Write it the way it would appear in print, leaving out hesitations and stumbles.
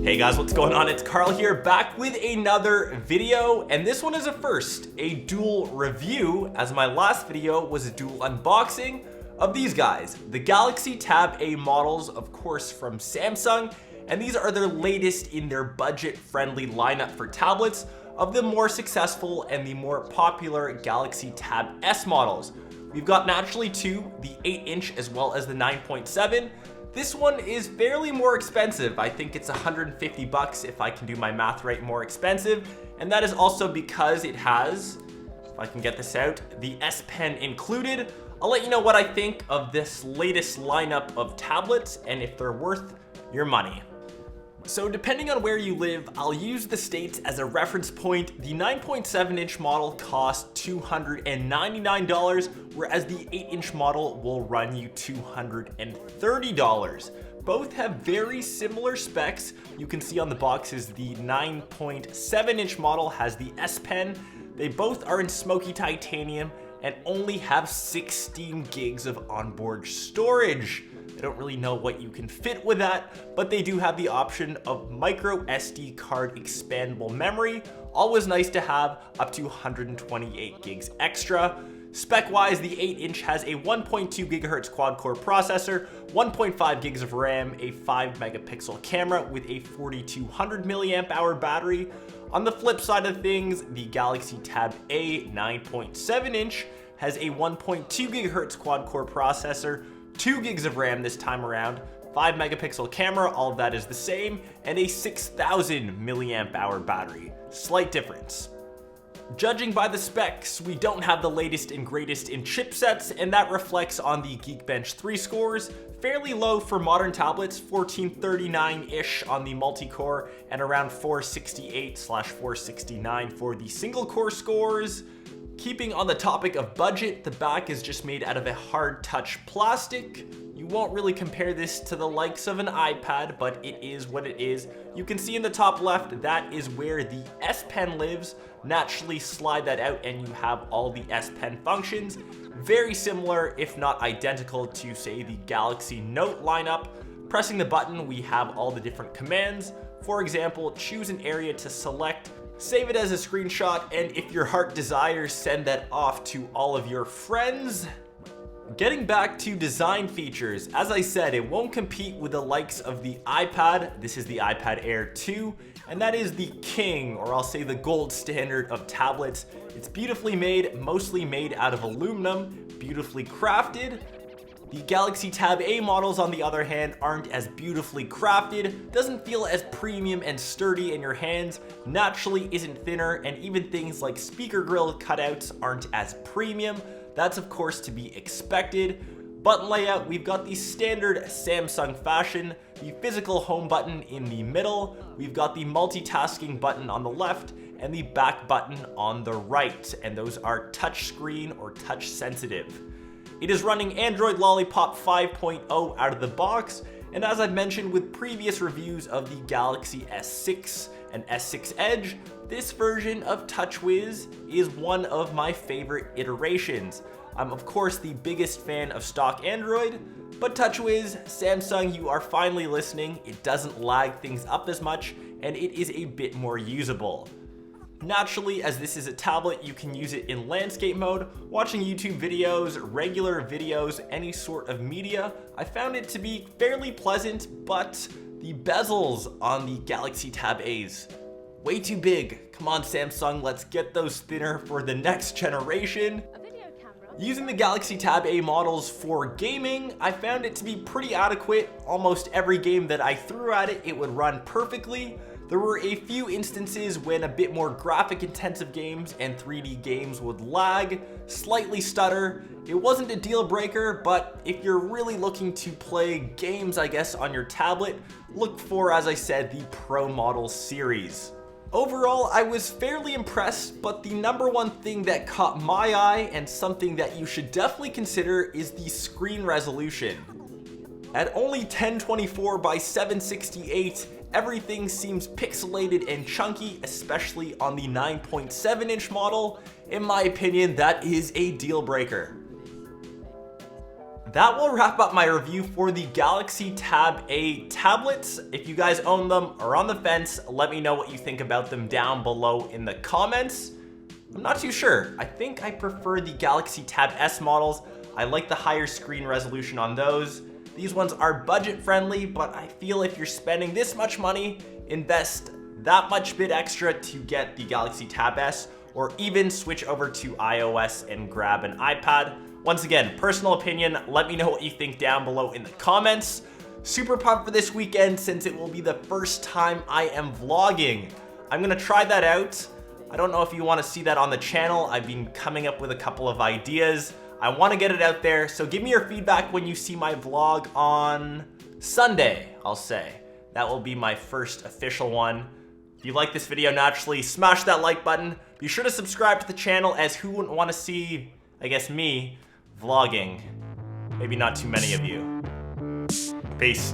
Hey guys, what's going on? It's Karl here, back with another video, and this one is a first, a dual review, as my last video was a dual unboxing of these guys, the Galaxy Tab A models, of course from Samsung, and these are their latest in their budget-friendly lineup for tablets of the more successful and the more popular Galaxy Tab S models. We've got naturally two, the 8-inch as well as the 9.7. This one is fairly more expensive. I think it's 150 bucks if I can do my math right, more expensive. And that is also because it has, if I can get this out, the S Pen included. I'll let you know what I think of this latest lineup of tablets and if they're worth your money. So depending on where you live, I'll use the States as a reference point. The 9.7-inch model costs $299, whereas the 8-inch model will run you $230. Both have very similar specs. You can see on the boxes the 9.7-inch model has the S Pen. They both are in smoky titanium and only have 16 gigs of onboard storage. I don't really know what you can fit with that, but they do have the option of micro SD card expandable memory. Always nice to have, up to 128 gigs extra. Spec-wise, the 8-inch has a 1.2 gigahertz quad-core processor, 1.5 gigs of RAM, a 5-megapixel camera with a 4200 milliamp hour battery. On the flip side of things, the Galaxy Tab A 9.7-inch has a 1.2 gigahertz quad-core processor, 2 gigs of RAM this time around, 5-megapixel camera, all of that is the same, and a 6000 milliamp hour battery. Slight difference. Judging by the specs, we don't have the latest and greatest in chipsets, and that reflects on the Geekbench 3 scores. Fairly low for modern tablets, 1439-ish on the multi-core, and around 468/469 for the single-core scores. Keeping on the topic of budget, the back is just made out of a hard touch plastic. You won't really compare this to the likes of an iPad, but it is what it is. You can see in the top left, that is where the S Pen lives. Naturally slide that out and you have all the S Pen functions. Very similar, if not identical, to say the Galaxy Note lineup. Pressing the button, we have all the different commands. For example, choose an area to select, save it as a screenshot, and if your heart desires, send that off to all of your friends. Getting back to design features, as I said, it won't compete with the likes of the iPad. This is the iPad Air 2, and that is the king, or I'll say the gold standard of tablets. It's beautifully made, mostly made out of aluminum, beautifully crafted. The Galaxy Tab A models, on the other hand, aren't as beautifully crafted, doesn't feel as premium and sturdy in your hands, naturally isn't thinner, and even things like speaker grill cutouts aren't as premium. That's of course to be expected. Button layout, we've got the standard Samsung fashion, the physical home button in the middle, we've got the multitasking button on the left, and the back button on the right, and those are touchscreen or touch sensitive. It is running Android Lollipop 5.0 out of the box, and as I've mentioned with previous reviews of the Galaxy S6 and S6 Edge, this version of TouchWiz is one of my favorite iterations. I'm of course the biggest fan of stock Android, but TouchWiz, Samsung, you are finally listening. It doesn't lag things up as much, and it is a bit more usable. Naturally, as this is a tablet, you can use it in landscape mode, watching YouTube videos, regular videos, any sort of media. I found it to be fairly pleasant, but the bezels on the Galaxy Tab A's, way too big. Come on Samsung, let's get those thinner for the next generation. Using the Galaxy Tab A models for gaming, I found it to be pretty adequate. Almost every game that I threw at it, it would run perfectly. There were a few instances when a bit more graphic intensive games and 3D games would lag, slightly stutter. It wasn't a deal breaker, but if you're really looking to play games, I guess, on your tablet, look for, as I said, the Pro Model series. Overall, I was fairly impressed, but the number one thing that caught my eye and something that you should definitely consider is the screen resolution. At only 1024 by 768, everything seems pixelated and chunky, especially on the 9.7-inch model. In my opinion, that is a deal breaker. that will wrap up my review for the Galaxy Tab A tablets. If you guys own them or on the fence, let me know what you think about them down below in the comments. I'm not too sure. I think I prefer the Galaxy Tab S models. I like the higher screen resolution on those. These ones are budget friendly, but I feel if you're spending this much money, invest that much bit extra to get the Galaxy Tab S, or even switch over to iOS and grab an iPad. Once again, personal opinion, let me know what you think down below in the comments. Super pumped for this weekend since it will be the first time I am vlogging. I'm gonna try that out. I don't know if you wanna see that on the channel. I've been coming up with a couple of ideas. I wanna get it out there, so give me your feedback when you see my vlog on Sunday, I'll say. That will be my first official one. If you like this video, naturally, smash that like button. Be sure to subscribe to the channel, as who wouldn't wanna see, I guess, me vlogging. Maybe not too many of you. Peace.